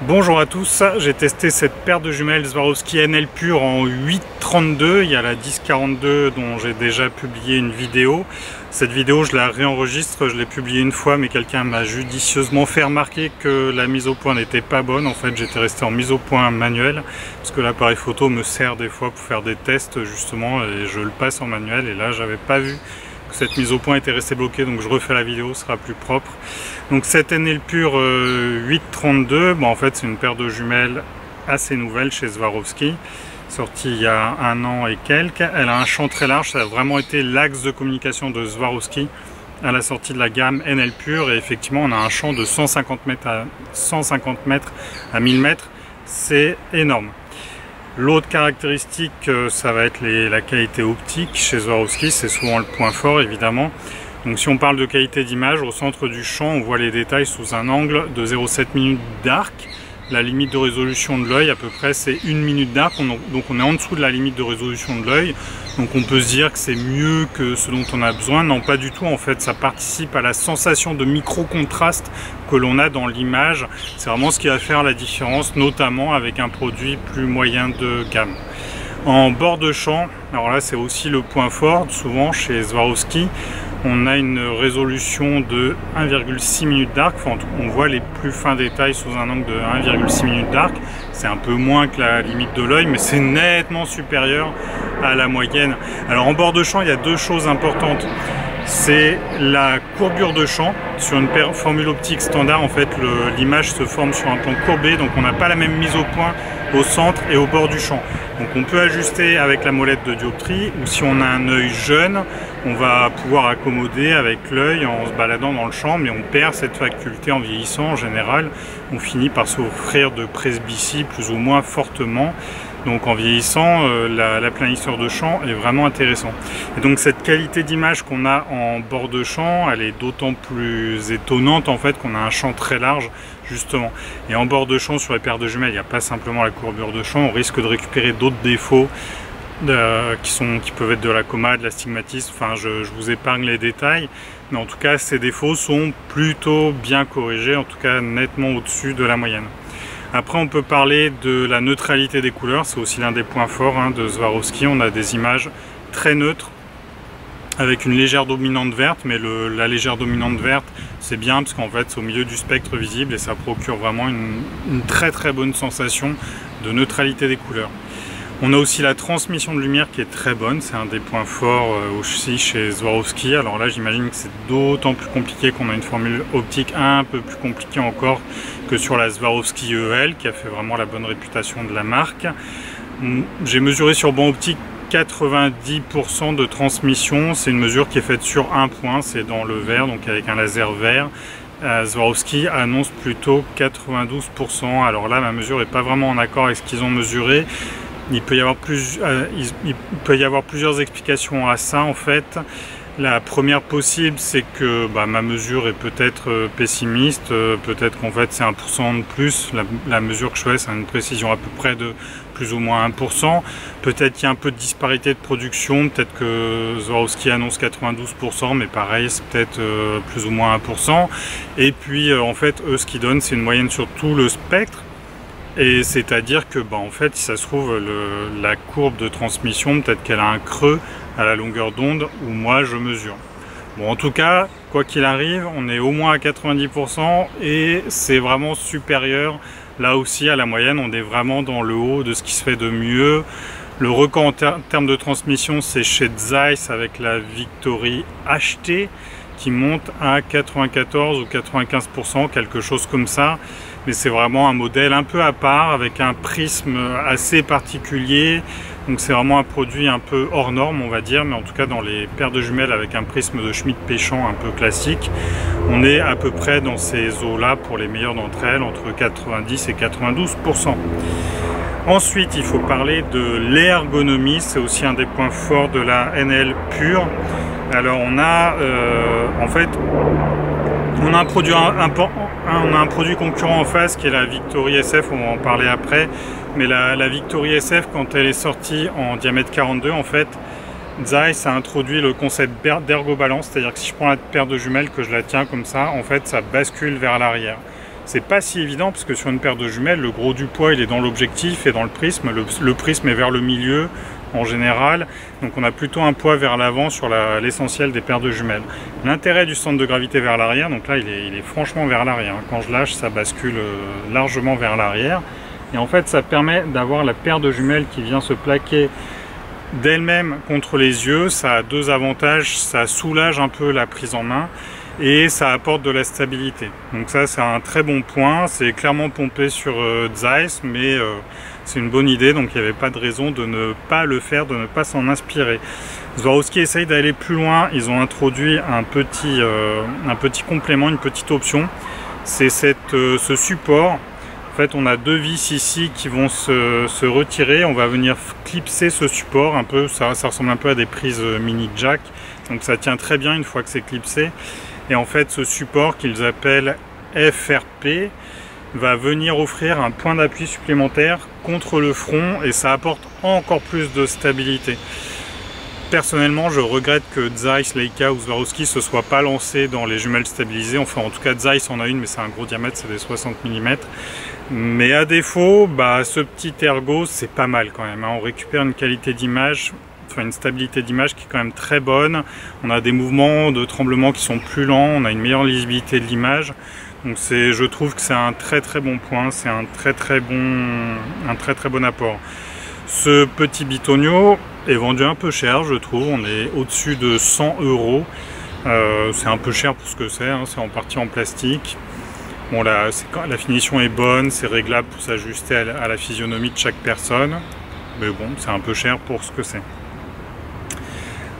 Bonjour à tous, j'ai testé cette paire de jumelles Swarovski NL Pure en 8,32. Il y a la 10,42 dont j'ai déjà publié une vidéo. Cette vidéo, je la réenregistre, je l'ai publiée une fois, mais quelqu'un m'a judicieusement fait remarquer que la mise au point n'était pas bonne. En fait, j'étais resté en mise au point manuelle, parce que l'appareil photo me sert des fois pour faire des tests, justement, et je le passe en manuel, et là, j'avais pas vu que cette mise au point était restée bloquée, donc je refais la vidéo, ce sera plus propre. Donc cette NL Pure 8,32, en fait c'est une paire de jumelles assez nouvelle chez Swarovski, sortie il y a un an et quelques. Elle a un champ très large, ça a vraiment été l'axe de communication de Swarovski à la sortie de la gamme NL Pure, et effectivement on a un champ de 150 mètres à 1000 mètres, c'est énorme. L'autre caractéristique, ça va être la qualité optique chez Swarovski, c'est souvent le point fort évidemment. Donc si on parle de qualité d'image, au centre du champ, on voit les détails sous un angle de 0,7 minutes d'arc. La limite de résolution de l'œil, à peu près, c'est 1 minute d'arc. Donc on est en dessous de la limite de résolution de l'œil. Donc on peut se dire que c'est mieux que ce dont on a besoin. Non, pas du tout. En fait, ça participe à la sensation de micro-contraste que l'on a dans l'image. C'est vraiment ce qui va faire la différence, notamment avec un produit plus moyen de gamme. En bord de champ, alors là c'est aussi le point fort, souvent chez Swarovski, on a une résolution de 1,6 minutes d'arc, enfin, on voit les plus fins détails sous un angle de 1,6 minutes d'arc. C'est un peu moins que la limite de l'œil, mais c'est nettement supérieur à la moyenne. Alors en bord de champ, il y a deux choses importantes. C'est la courbure de champ. Sur une formule optique standard, en fait, l'image se forme sur un plan courbé, donc on n'a pas la même mise au point au centre et au bord du champ. Donc on peut ajuster avec la molette de dioptrie, ou si on a un œil jeune, on va pouvoir accommoder avec l'œil en se baladant dans le champ, mais on perd cette faculté en vieillissant en général. On finit par souffrir de presbytie plus ou moins fortement. Donc en vieillissant, l'aplanisseur de champ est vraiment intéressant. Et donc cette qualité d'image qu'on a en bord de champ, elle est d'autant plus étonnante en fait qu'on a un champ très large justement. Et en bord de champ sur les paires de jumelles, il n'y a pas simplement la courbure de champ, on risque de récupérer d'autres défauts qui peuvent être de la coma, de l'astigmatisme, enfin je vous épargne les détails. Mais en tout cas ces défauts sont plutôt bien corrigés, en tout cas nettement au-dessus de la moyenne. Après on peut parler de la neutralité des couleurs, c'est aussi l'un des points forts de Swarovski. On a des images très neutres avec une légère dominante verte, mais la légère dominante verte c'est bien parce qu'en fait c'est au milieu du spectre visible et ça procure vraiment une très très bonne sensation de neutralité des couleurs. On a aussi la transmission de lumière qui est très bonne, c'est un des points forts aussi chez Swarovski. Alors là j'imagine que c'est d'autant plus compliqué qu'on a une formule optique un peu plus compliquée encore que sur la Swarovski EL qui a fait vraiment la bonne réputation de la marque. J'ai mesuré sur banc optique 90% de transmission, c'est une mesure qui est faite sur un point, c'est dans le vert, donc avec un laser vert. Swarovski annonce plutôt 92%, alors là ma mesure n'est pas vraiment en accord avec ce qu'ils ont mesuré. Il peut y avoir plusieurs explications à ça en fait. La première possible, c'est que ma mesure est peut-être pessimiste, peut-être qu'en fait c'est 1% de plus. La mesure que je fais, c'est une précision à peu près de plus ou moins 1%. Peut-être qu'il y a un peu de disparité de production, peut-être que Swarovski annonce 92%, mais pareil, c'est peut-être plus ou moins 1%. Et puis en fait, eux, ce qu'ils donnent, c'est une moyenne sur tout le spectre. Et c'est-à-dire que en fait, si ça se trouve, la courbe de transmission, peut-être qu'elle a un creux à la longueur d'onde où moi je mesure. Bon, en tout cas, quoi qu'il arrive, on est au moins à 90% et c'est vraiment supérieur là aussi à la moyenne. On est vraiment dans le haut de ce qui se fait de mieux. Le record en termes de transmission, c'est chez Zeiss avec la Victory HT qui monte à 94 ou 95%, quelque chose comme ça. Mais c'est vraiment un modèle un peu à part, avec un prisme assez particulier. Donc c'est vraiment un produit un peu hors norme, on va dire, mais en tout cas dans les paires de jumelles avec un prisme de Schmidt-Péchant un peu classique, on est à peu près dans ces eaux-là pour les meilleures d'entre elles, entre 90 et 92%. Ensuite, il faut parler de l'ergonomie, c'est aussi un des points forts de la NL Pure. Alors on a en fait on a un produit concurrent en face qui est la Victory SF, on va en parler après, mais la Victory SF, quand elle est sortie en diamètre 42, en fait Zeiss a introduit le concept d'ergobalance, c'est-à-dire que si je prends la paire de jumelles, que je la tiens comme ça, en fait ça bascule vers l'arrière. C'est pas si évident parce que sur une paire de jumelles, le gros du poids il est dans l'objectif et dans le prisme. Le prisme est vers le milieu en général, donc on a plutôt un poids vers l'avant sur l'essentiel des paires de jumelles. L'intérêt du centre de gravité vers l'arrière, donc là il est franchement vers l'arrière. Quand je lâche, ça bascule largement vers l'arrière. Et en fait, ça permet d'avoir la paire de jumelles qui vient se plaquer d'elle-même contre les yeux. Ça a deux avantages, ça soulage un peu la prise en main et ça apporte de la stabilité. Donc ça, c'est un très bon point. C'est clairement pompé sur Zeiss, mais c'est une bonne idée, donc il n'y avait pas de raison de ne pas le faire, de ne pas s'en inspirer. Swarovski essaye d'aller plus loin. Ils ont introduit un petit complément, une petite option. C'est ce support. En fait, on a deux vis ici qui vont se retirer. On va venir clipser ce support un peu. Ça ressemble un peu à des prises mini jack. Donc ça tient très bien une fois que c'est clipsé. Et en fait, ce support qu'ils appellent FRP va venir offrir un point d'appui supplémentaire contre le front et ça apporte encore plus de stabilité. Personnellement, je regrette que Zeiss, Leica ou Swarovski se soient pas lancés dans les jumelles stabilisées. Enfin, en tout cas, Zeiss en a une, mais c'est un gros diamètre, c'est des 60 mm. Mais à défaut, ce petit ergo, c'est pas mal quand même. On récupère une qualité d'image, enfin une stabilité d'image qui est quand même très bonne. On a des mouvements de tremblement qui sont plus lents, on a une meilleure lisibilité de l'image. Donc je trouve que c'est un très bon point, c'est un très bon apport. Ce petit bitonio est vendu un peu cher, je trouve. On est au-dessus de 100 €. C'est un peu cher pour ce que c'est, c'est en partie en plastique. Bon, la finition est bonne, c'est réglable pour s'ajuster à la physionomie de chaque personne. Mais bon, c'est un peu cher pour ce que c'est.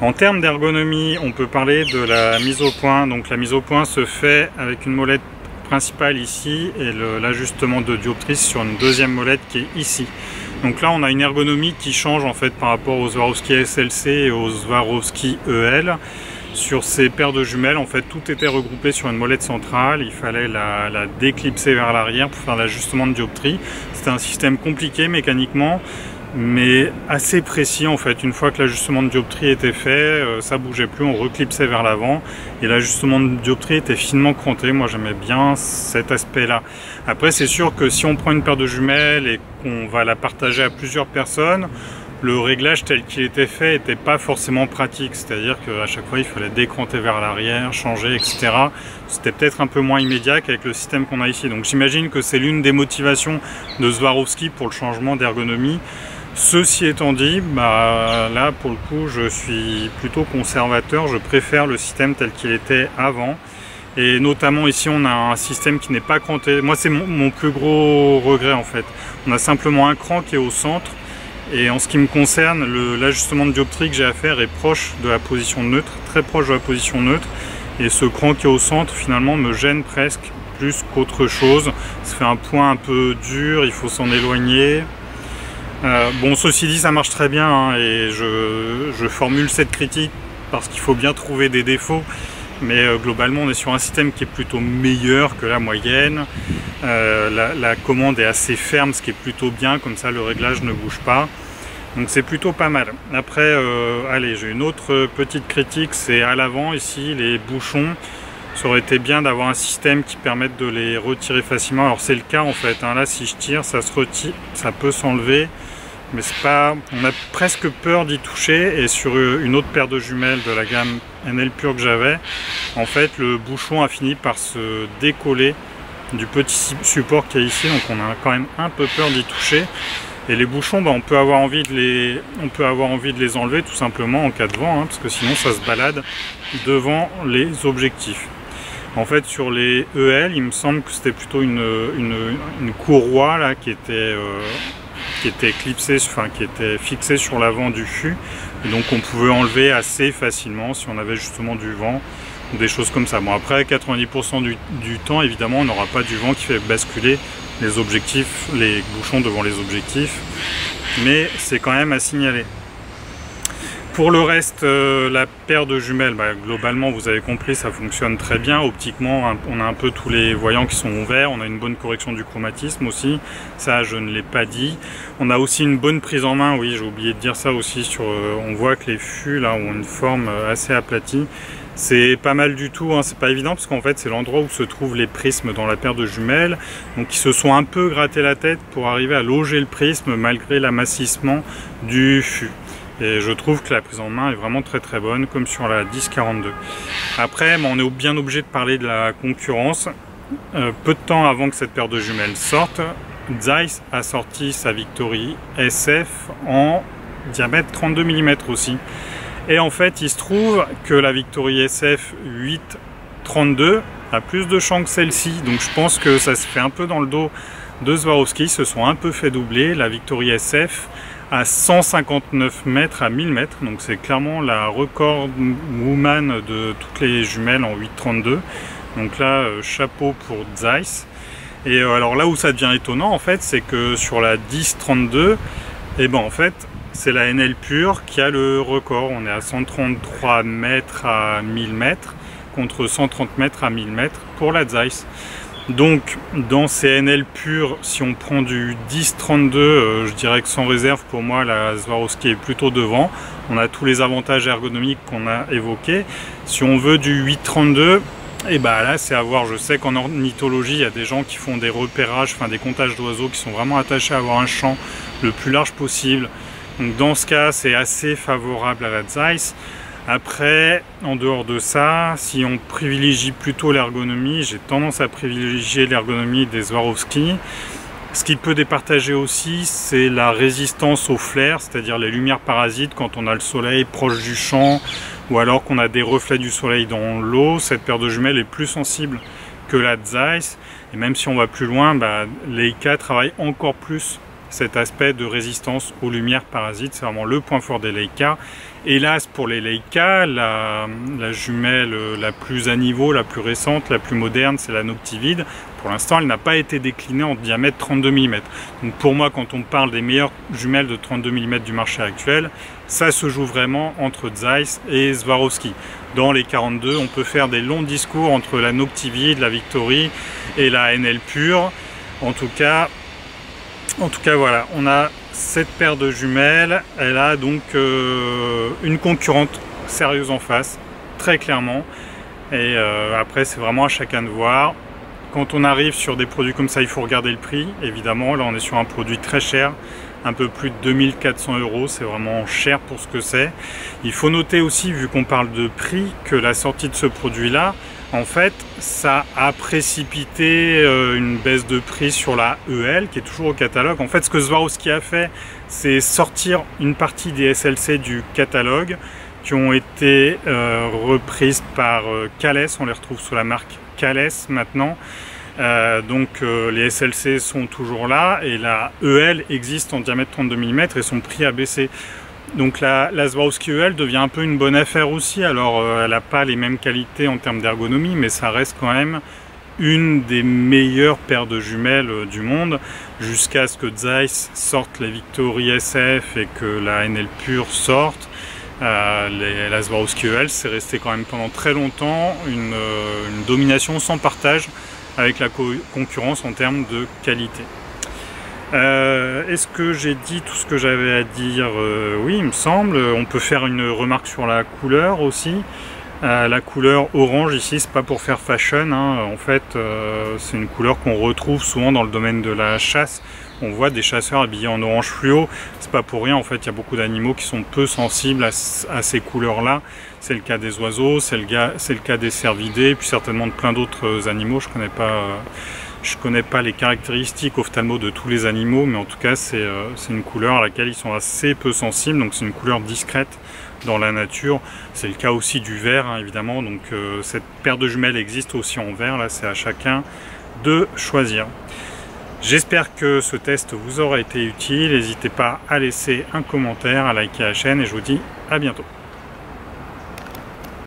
En termes d'ergonomie, on peut parler de la mise au point. Donc la mise au point se fait avec une molette principale ici et l'ajustement de dioptrice sur une deuxième molette qui est ici. Donc là on a une ergonomie qui change en fait par rapport aux Swarovski SLC et aux Swarovski EL. Sur ces paires de jumelles, en fait tout était regroupé sur une molette centrale, il fallait la déclipser vers l'arrière pour faire l'ajustement de dioptrie. C'était un système compliqué mécaniquement, mais assez précis en fait. Une fois que l'ajustement de dioptrie était fait, ça bougeait plus, on reclipsait vers l'avant et l'ajustement de dioptrie était finement cranté. Moi j'aimais bien cet aspect là. Après c'est sûr que si on prend une paire de jumelles et qu'on va la partager à plusieurs personnes, le réglage tel qu'il était fait n'était pas forcément pratique, c'est-à-dire qu'à chaque fois il fallait décranter vers l'arrière, changer, etc. C'était peut-être un peu moins immédiat qu'avec le système qu'on a ici. Donc j'imagine que c'est l'une des motivations de Swarovski pour le changement d'ergonomie. Ceci étant dit, là pour le coup je suis plutôt conservateur, je préfère le système tel qu'il était avant. Et notamment ici on a un système qui n'est pas cranté. Moi c'est mon plus gros regret en fait. On a simplement un cran qui est au centre. Et en ce qui me concerne, l'ajustement de dioptrie que j'ai à faire est proche de la position neutre, très proche de la position neutre. Et ce cran qui est au centre finalement me gêne presque plus qu'autre chose. Ça fait un point un peu dur, il faut s'en éloigner. Bon, ceci dit, ça marche très bien et je formule cette critique parce qu'il faut bien trouver des défauts. Mais globalement, on est sur un système qui est plutôt meilleur que la moyenne. La commande est assez ferme, ce qui est plutôt bien, comme ça le réglage ne bouge pas. Donc c'est plutôt pas mal. Après, allez, j'ai une autre petite critique, c'est à l'avant ici, les bouchons. Ça aurait été bien d'avoir un système qui permette de les retirer facilement. Alors c'est le cas en fait, là si je tire, ça se retire, ça peut s'enlever. Mais c'est pas, on a presque peur d'y toucher. Et sur une autre paire de jumelles de la gamme NL Pure que j'avais, en fait le bouchon a fini par se décoller du petit support qu'il y a ici, donc on a quand même un peu peur d'y toucher. Et les bouchons, on peut avoir envie de les enlever tout simplement en cas de vent, parce que sinon ça se balade devant les objectifs. En fait sur les EL, il me semble que c'était plutôt une courroie là qui était clipsée, enfin qui était fixée sur l'avant du fût, et donc on pouvait enlever assez facilement si on avait justement du vent ou des choses comme ça. Bon après 90% du temps évidemment on n'aura pas du vent qui fait basculer les objectifs, les bouchons devant les objectifs, mais c'est quand même à signaler. Pour le reste, la paire de jumelles, globalement vous avez compris, ça fonctionne très bien. Optiquement, on a un peu tous les voyants qui sont ouverts, on a une bonne correction du chromatisme aussi, ça je ne l'ai pas dit. On a aussi une bonne prise en main, oui j'ai oublié de dire ça aussi, on voit que les fûts là ont une forme assez aplatie. C'est pas mal du tout, hein. C'est pas évident parce qu'en fait c'est l'endroit où se trouvent les prismes dans la paire de jumelles. Donc ils se sont un peu gratté la tête pour arriver à loger le prisme malgré l'amincissement du fût. Et je trouve que la prise en main est vraiment très très bonne, comme sur la 1042. Après, on est bien obligé de parler de la concurrence. Peu de temps avant que cette paire de jumelles sorte, Zeiss a sorti sa Victory SF en diamètre 32 mm aussi. Et en fait, il se trouve que la Victory SF 832 a plus de champ que celle-ci. Donc je pense que ça se fait un peu dans le dos de Swarovski. Ils se sont un peu fait doubler. La Victory SF à 159 mètres à 1000 mètres. Donc c'est clairement la record woman de toutes les jumelles en 832. Donc là, chapeau pour Zeiss. Et alors là où ça devient étonnant, en fait, c'est que sur la 1032, et ben en fait, c'est la NL pure qui a le record. On est à 133 mètres à 1000 mètres contre 130 mètres à 1000 mètres pour la Zeiss. Donc dans ces NL pures, si on prend du 1032, je dirais que sans réserve, pour moi la Swarovski est plutôt devant. On a tous les avantages ergonomiques qu'on a évoqués. Si on veut du 832, et bah là c'est à voir. Je sais qu'en ornithologie il y a des gens qui font des repérages, enfin des comptages d'oiseaux, qui sont vraiment attachés à avoir un champ le plus large possible. Donc dans ce cas c'est assez favorable à la Zeiss. Après, en dehors de ça, si on privilégie plutôt l'ergonomie, j'ai tendance à privilégier l'ergonomie des Swarovski. Ce qui peut départager aussi, c'est la résistance au flair, c'est-à-dire les lumières parasites quand on a le soleil proche du champ ou alors qu'on a des reflets du soleil dans l'eau. Cette paire de jumelles est plus sensible que la Zeiss. Et même si on va plus loin, Leica travaille encore plus cet aspect de résistance aux lumières parasites. C'est vraiment le point fort des Leica. Hélas pour les Leica, la jumelle la plus à niveau, la plus récente, la plus moderne, c'est la Noctivid. Pour l'instant, elle n'a pas été déclinée en diamètre 32 mm. Donc pour moi, quand on parle des meilleures jumelles de 32 mm du marché actuel, ça se joue vraiment entre Zeiss et Swarovski. Dans les 42, on peut faire des longs discours entre la Noctivid, la Victory et la NL pure. En tout cas voilà, on a cette paire de jumelles. Elle a donc une concurrente sérieuse en face, très clairement. Et après, c'est vraiment à chacun de voir. Quand on arrive sur des produits comme ça, il faut regarder le prix. Évidemment, là, on est sur un produit très cher, un peu plus de 2400 €. C'est vraiment cher pour ce que c'est. Il faut noter aussi, vu qu'on parle de prix, que la sortie de ce produit-là, en fait, ça a précipité une baisse de prix sur la EL, qui est toujours au catalogue. En fait, ce que Swarovski a fait, c'est sortir une partie des SLC du catalogue, qui ont été reprises par Cales. On les retrouve sous la marque Cales maintenant. Les SLC sont toujours là et la EL existe en diamètre 32 mm et son prix a baissé. Donc la Swarovski EL devient un peu une bonne affaire aussi. Alors elle n'a pas les mêmes qualités en termes d'ergonomie, mais ça reste quand même une des meilleures paires de jumelles du monde, jusqu'à ce que Zeiss sorte les Victory SF et que la NL pure sorte. La Swarovski EL, c'est resté quand même pendant très longtemps une domination sans partage avec la concurrence en termes de qualité. Est-ce que j'ai dit tout ce que j'avais à dire? Oui, il me semble. On peut faire une remarque sur la couleur aussi. La couleur orange ici, c'est pas pour faire fashion, hein. En fait, c'est une couleur qu'on retrouve souvent dans le domaine de la chasse. On voit des chasseurs habillés en orange fluo. C'est pas pour rien, en fait, il y a beaucoup d'animaux qui sont peu sensibles à ces couleurs-là. C'est le cas des oiseaux, c'est le cas des cervidés, puis certainement de plein d'autres animaux. Je connais pas les caractéristiques ophtalmo de tous les animaux, mais en tout cas, c'est une couleur à laquelle ils sont assez peu sensibles. Donc c'est une couleur discrète dans la nature. C'est le cas aussi du vert, hein, évidemment. Donc cette paire de jumelles existe aussi en vert. Là, c'est à chacun de choisir. J'espère que ce test vous aura été utile. N'hésitez pas à laisser un commentaire, à liker la chaîne et je vous dis à bientôt.